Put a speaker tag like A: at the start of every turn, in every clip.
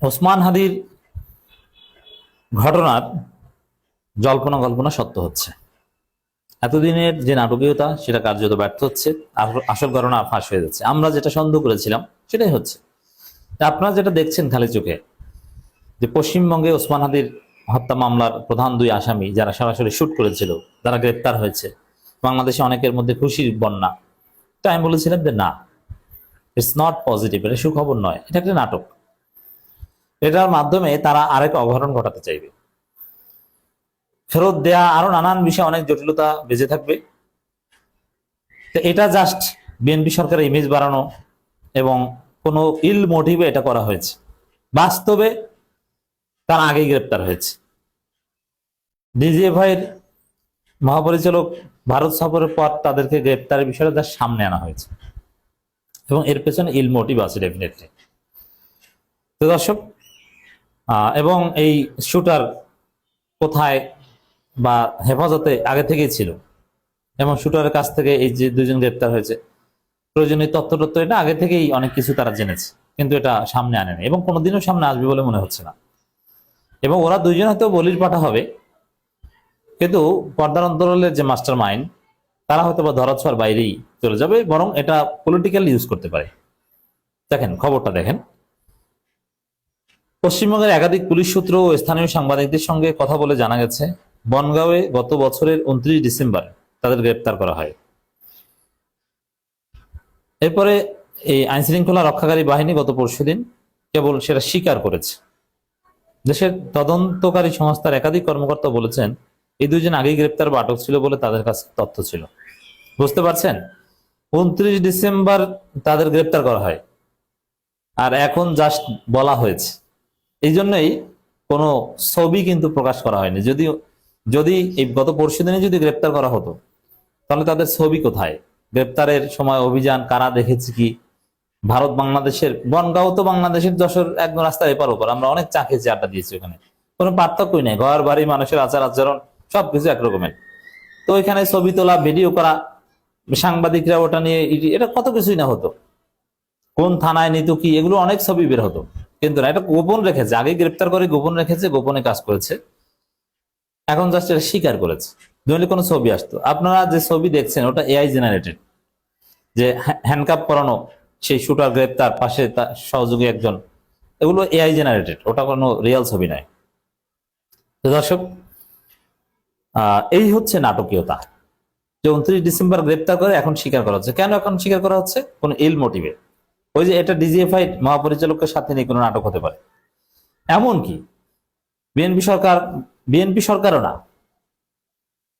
A: ওসমান হাদির ঘটনার জল্পনা কল্পনা সত্য হচ্ছে। এতদিনের যে নাটকীয়তা সেটা কার্যত ব্যর্থ হচ্ছে, আর আসল ঘটনা ফাঁস হয়ে যাচ্ছে। আমরা যেটা সন্দেহ করেছিলাম সেটাই হচ্ছে। আপনারা যেটা দেখছেন খালি চোখে, যে পশ্চিমবঙ্গে ওসমান হাদির হত্যা মামলার প্রধান দুই আসামি যারা সরাসরি শুট করেছিল তারা গ্রেপ্তার হয়েছে, বাংলাদেশে অনেকের মধ্যে খুশির বন্যা। তো আমি বলেছিলাম যে না, ইটস নট পজিটিভ, এটা সুখবর নয়, এটা একটা নাটক। এটার মাধ্যমে তারা আরেক অঘটন ঘটাতে চাইবে, ফেরত দেয়া, আরো নানান বিষয়ে অনেক জটিলতা বেঁচে থাকবে। তো এটা জাস্ট বিএনপি সরকারের ইমেজ বাড়ানো এবং কোনো ইল মোটিভে এটা করা হয়েছে। বাস্তবে তার আগেই গ্রেপ্তার হয়েছে। ডিজিএফআই এর মহাপরিচালক ভারত সফরের পর তাদেরকে গ্রেপ্তারের বিষয়টা তার সামনে আনা হয়েছে এবং এর পেছনে ইল মোটিভ আছে ডেফিনেটলি। তো দর্শক, এবং এই শুটার কোথায় বা হেফাজতে আগে থেকেই ছিল এবং শুটারের কাছ থেকে এই যে দুজন গ্রেপ্তার হয়েছে, প্রয়োজনীয় তথ্য এটা আগে থেকেই অনেক কিছু তারা জেনেছে, কিন্তু এটা সামনে আনেনি এবং কোনোদিনও সামনে আসবে বলে মনে হচ্ছে না। এবং ওরা দুইজন হয়তো বলির পাঠা হবে, কিন্তু পর্দার অন্তরালের যে মাস্টার মাইন্ড তারা হয়তো বা ধরাছোঁয়ার বাইরেই চলে যাবে, বরং এটা পলিটিক্যাল ইউজ করতে পারে। দেখেন খবরটা দেখেন। পশ্চিমবঙ্গের একাধিক পুলিশ সূত্র ও স্থানীয় সাংবাদিকদের সঙ্গে কথা বলে জানা গেছে, বনগাঁওয়ে গত বছরের 29 ডিসেম্বর তাদের গ্রেপ্তার করা হয়। এরপরে এই আইন শৃঙ্খলা রক্ষাকারী বাহিনী গত পরশুদিন কেবল সেটা স্বীকার করেছে। দেশের তদন্তকারী সংস্থার একাধিক কর্মকর্তা বলেছেন এই দুজন আগেই গ্রেপ্তার বা আটক ছিল বলে তাদের কাছে তথ্য ছিল। বুঝতে পারছেন, 29 ডিসেম্বর তাদের গ্রেপ্তার করা হয়, আর এখন জাস্ট বলা হয়েছে। এই জন্যই কোনো ছবি কিন্তু প্রকাশ করা হয়নি। যদি এই গত পরশুদিনে যদি গ্রেপ্তার করা হতো তাহলে তাদের ছবি কোথায়, গ্রেপ্তারের সময় অভিযান কারা দেখেছে, কি ভারত বাংলাদেশের, বনগাঁও তো বাংলাদেশের যশোর একদম রাস্তার এপার ওপার, আমরা অনেক চা খেয়েছি, আড্ডা দিয়েছি, ওখানে কোনো পার্থক্যই নেই, ঘর বাড়ি মানুষের আচার আচরণ সবকিছু একরকমের। তো ওইখানে ছবি তোলা, ভিডিও করা, সাংবাদিকরা ওটা নিয়ে এটা কত কিছুই না হতো, কোন থানায় নিত কি, এগুলো অনেক ছবি বের হতো। কিন্তু না, এটা গোপন রেখেছে, আগে গ্রেপ্তার করে গোপন রেখেছে, গোপনে কাজ করেছে, এখন জাস্ট এটা স্বীকার করেছে। নইলে কোনো ছবি আসতো। আপনারা যে ছবি দেখছেন ওটা এআই জেনারেটেড, যে হ্যান্ডকাপ করানো সেই শুটার গ্রেপ্তার, পাশে তার সহযোগী একজন, এগুলো এআই জেনারেটেড, ওটা কোনো রিয়েল ছবি নয়। তো দর্শক, এই হচ্ছে নাটকীয়তা, যে 29 ডিসেম্বর গ্রেপ্তার করে এখন স্বীকার করা হচ্ছে। কেন এখন স্বীকার করা হচ্ছে? কোন ইল মোটিভে। ওই যে এটা ডিজিএফআই মহাপরিচালকের সাথে নিয়ে কোনো নাটক হতে পারে। এমনকি বিএনপি সরকারও না,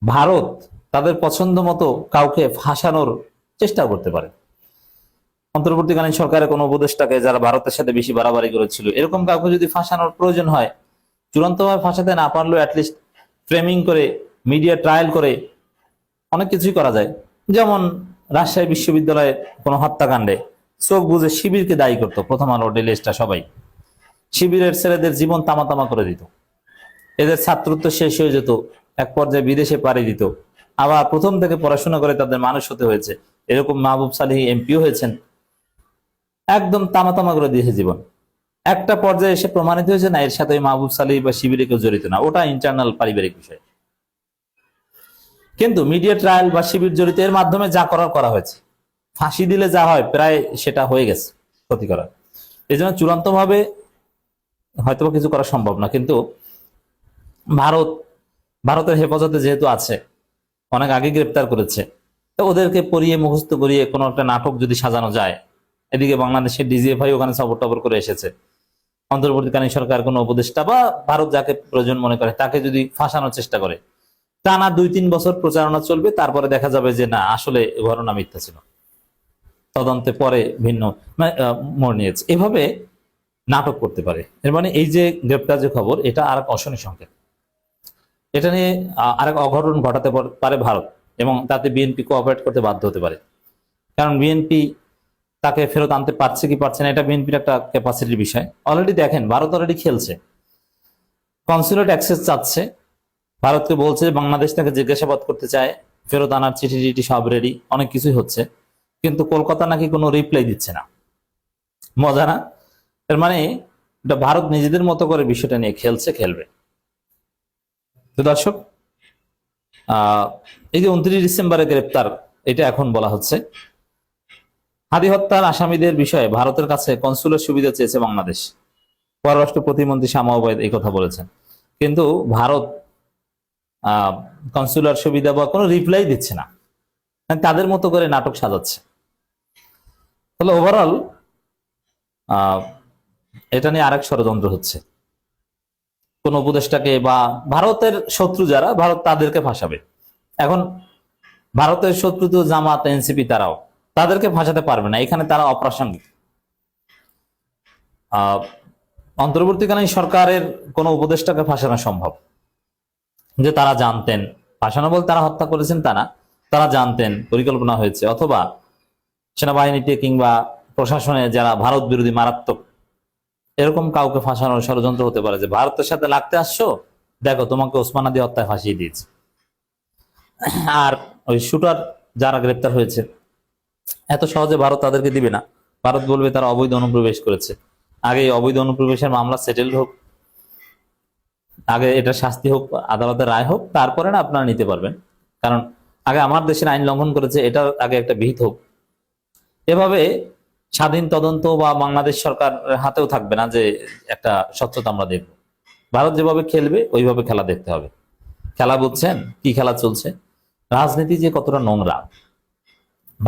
A: ভারত তাদের পছন্দ মতো কাউকে ফাঁসানোর চেষ্টা করতে পারে। অন্তর্বর্তীকালীন সরকারের কোন উপদেষ্টাকে যারা ভারতের সাথে বেশি বাড়াবাড়ি করেছিল, এরকম কাউকে যদি ফাঁসানোর প্রয়োজন হয়, চূড়ান্তভাবে ফাঁসাতে না পারলেও অ্যাটলিস্ট ফ্রেমিং করে, মিডিয়া ট্রায়াল করে অনেক কিছুই করা যায়। যেমন রাজশাহী বিশ্ববিদ্যালয়ে কোনো হত্যাকাণ্ডে চোখ বুঝে শিবিরকে দায়ী করতো প্রথম আলো, ডেইলি স্টার, সবাই শিবিরের ছেলেদের জীবন তামা তামা করে দিত, এদের ছাত্রত্ব শেষ হয়ে যেত, এক পর্যায়ে বিদেশে পাড়ি দিত, আবার প্রথম থেকে পড়াশোনা করে তাদের মানুষ হতে হয়েছে। এরকম মাহবুব সালেহী এমপিও হয়েছেন, একদম তামা তামা করে দিয়েছে জীবন। একটা পর্যায়ে এসে প্রমাণিত হয়েছে না, এর সাথে মাহবুব সালেহী বা শিবিরে কেউ জড়িত না, ওটা ইন্টারনাল পারিবারিক বিষয়। কিন্তু মিডিয়া ট্রায়াল বা শিবির জড়িত, এর মাধ্যমে যা করার করা হয়েছে, ফাঁসি দিলে যা হয় প্রায় সেটা হয়ে গেছে ক্ষতি করা। এই জন্য চূড়ান্ত ভাবে হয়তো কিছু করা সম্ভব না, কিন্তু ভারতের হেফাজতে যেহেতু আছে, অনেক আগে গ্রেপ্তার করেছে, তো ওদেরকে পড়িয়ে মুখস্থ করিয়ে কোনো একটা নাটক যদি সাজানো যায়, এদিকে বাংলাদেশের ডিজিএফআই ওখানে সবর টবর করে এসেছে, অন্তর্বর্তীকালীন সরকার কোনো উপদেষ্টা বা ভারত যাকে প্রয়োজন মনে করে তাকে যদি ফাঁসানোর চেষ্টা করে, টানা 2-3 বছর প্রচারণা চলবে, তারপরে দেখা যাবে যে না, আসলে ঘটনা মিথ্যা ছিল, তদন্তে পরে ভিন্ন মোড় নিয়েছে। এভাবে নাটক করতে পারে। এর মানে এই যে গ্রেপ্তার যে খবর, এটা আর এক অশনি সংকেত। এটা নিয়ে আরেক অঘটন ঘটাতে পারে ভারত, এবং তাতে বিএনপি কোঅপারেট করতে বাধ্য হতে পারে। কারণ বিএনপি তাকে ফেরত আনতে পারছে কি পারছে না, এটা বিএনপির একটা ক্যাপাসিটির বিষয়। অলরেডি দেখেন, ভারত অলরেডি খেলছে, কনসুলেট অ্যাক্সেস চাচ্ছে, ভারতকে বলছে বাংলাদেশ তাকে জিজ্ঞাসাবাদ করতে চায়, ফেরত আনার চিঠি টিটি সব রেডি, অনেক কিছুই হচ্ছে, কিন্তু কলকাতা নাকি কোনো রিপ্লাই দিচ্ছে না। মজা না? এর মানে এটা ভারত নিজেদের মতো করে বিষয়টা নিয়ে খেলবে। তো দর্শক, এই যে 29 ডিসেম্বরে গ্রেপ্তার, এটা এখন বলা হচ্ছে হাদি হত্যার আসামিদের বিষয়ে ভারতের কাছে কনসুলার সুবিধা চেয়েছে বাংলাদেশ। পররাষ্ট্র প্রতিমন্ত্রী শামা ওবায়দ এই কথা বলেছেন, কিন্তু ভারত কনসুলার সুবিধা বা কোনো রিপ্লাই দিচ্ছে না, তাদের মতো করে নাটক সাজাচ্ছে। তাহলে ওভারঅল এটা নিয়ে আরেক ষড়যন্ত্র হচ্ছে। কোন উপদেষ্টাকে বা ভারতের শত্রু যারা, ভারত তাদেরকে ফাঁসাবে। এখন ভারতের শত্রু তো জামাত, এনসিপি, তারাও তাদেরকে ফাঁসাতে পারবে না, এখানে তারা অপ্রাসঙ্গিক। অন্তর্বর্তীকালীন সরকারের কোন উপদেষ্টাকে ফাঁসানো সম্ভব, যে তারা জানতেন, ফাঁসানো বলতে তারা হত্যা করেছেন তা না, তারা জানতেন, পরিকল্পনা হয়েছে, অথবা সেনাবাহিনীতে কিংবা প্রশাসনে যারা ভারত বিরোধী মারাত্মক, এরকম কাউকে ফাঁসানোর ষড়যন্ত্র হতে পারে, যে ভারতের সাথে লাগতে আসছো, দেখো তোমাকে ওসমান হাদি হত্যায় ফাঁসিয়ে দিয়েছে। আর ওই শুটার যারা গ্রেপ্তার হয়েছে, এত সহজে ভারত তাদেরকে দিবে না। ভারত বলবে তারা অবৈধ অনুপ্রবেশ করেছে, আগে এই অবৈধ অনুপ্রবেশের মামলা সেটেল হোক, আগে এটা শাস্তি হোক, আদালতের রায় হোক, তারপরে না আপনারা নিতে পারবেন। কারণ আগে আমার দেশের আইন লঙ্ঘন করেছে, এটার আগে একটা বিহিত হোক। এভাবে স্বাধীন তদন্ত বা বাংলাদেশ সরকার হাতেও থাকবে না যে একটা স্বচ্ছতা আমরা দেখব। ভারত যেভাবে খেলবে ওইভাবে খেলা দেখতে হবে। খেলা বুঝছেন কি খেলা চলছে? রাজনীতি যে কতটা নোংরা,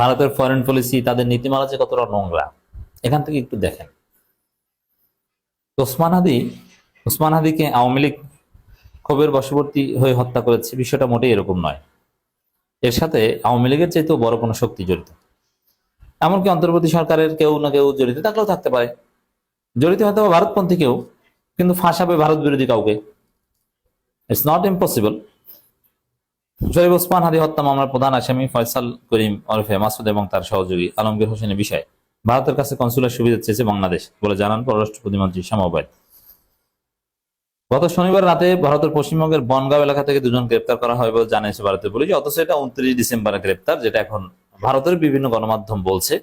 A: ভারতের ফরেন পলিসি, তাদের নীতিমালা যে কতটা নোংরা, এখান থেকে একটু দেখেন। ওসমান হাদিকে আওয়ামী লীগ ক্ষোভের বশবর্তী হয়ে হত্যা করেছে, বিষয়টা মোটেই এরকম নয়। এর সাথে আওয়ামী লীগের চাইতেও বড় কোনো শক্তি জড়িত। এমনকি অন্তর্বর্তী সরকারের কেউ না কেউ জড়িত থাকলেও থাকতে পারে, জড়িত হয়তো ভারতপন্থী কেউ, কিন্তু ফাঁসাবে ভারত বিরোধী কাউকে। It's not impossible. Sharif Osman Hadi হত্যা মামলার প্রধান আসামি ফয়সাল করিম ওরফে মাসুদ এবং তার সহযোগী আলমগীর হোসেনের বিষয়ে ভারতের কাছে কনসুলার সুবিধা চেয়েছে বাংলাদেশ বলে জানান পররাষ্ট্র প্রতিমন্ত্রী শামা ওবায়দ। গত শনিবার রাতে ভারতের পশ্চিমবঙ্গের বনগাঁও এলাকা থেকে দুজন গ্রেপ্তার করা হয় বলে জানিয়েছে ভারতের পুলিশ। অথচ এটা 29 ডিসেম্বরে গ্রেপ্তার, যেটা এখন ভারতের বিভিন্ন গণমাধ্যম বলছে।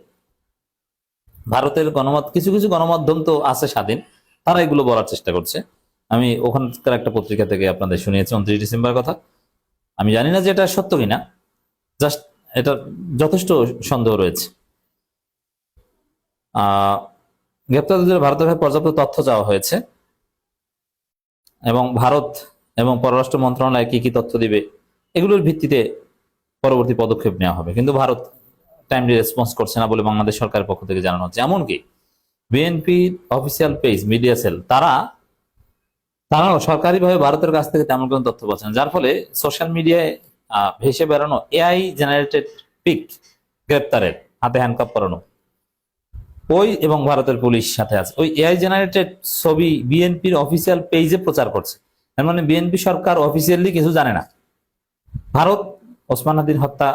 A: ভারতের কিছু কিছু গণমাধ্যম তো আছে স্বাধীন, তারা এগুলো বলার চেষ্টা করছে। আমি ওখানকার একটা পত্রিকা থেকে আপনাদের শুনিয়েছি 29 ডিসেম্বর কথা। আমি জানি না যে এটা সত্য কিনা, জাস্ট এটা যথেষ্ট সন্দেহ রয়েছে। গ্রেপ্তারদের ভারতের হয়ে পর্যাপ্ত তথ্য চাওয়া হয়েছে এবং ভারত এবং পররাষ্ট্র মন্ত্রণালয় কি কি তথ্য দিবে এগুলোর ভিত্তিতে পরবর্তী পদক্ষেপ নেওয়া হবে। কিন্তু ভারত টাইমলি রেসপন্স করছে না বলে বাংলাদেশ সরকারের পক্ষ থেকে জানানো হচ্ছে। এমনকি BNP official page media cell তারাও সরকারিভাবে ভারতের কাছ থেকে তেমন কোনো তথ্য পাচ্ছেন, যার ফলে সোশ্যাল মিডিয়ায় ভেসে বেড়ানো এআই জেনারেটেড পিক গ্রেপ্তারের, হাতে হ্যান্ডকাপ করানো, ওই এবং ভারতের পুলিশ সাথে আছে, ওই এআই জেনারেটেড ছবি বিএনপির অফিসিয়াল পেজে প্রচার করছে। এর মানে বিএনপি সরকার অফিসিয়ালি কিছু জানে না। ভারত ওসমান হাদির হত্যা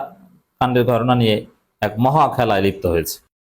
A: কাণ্ডের ঘটনা নিয়ে এক মহা খেলায় লিপ্ত হয়েছে।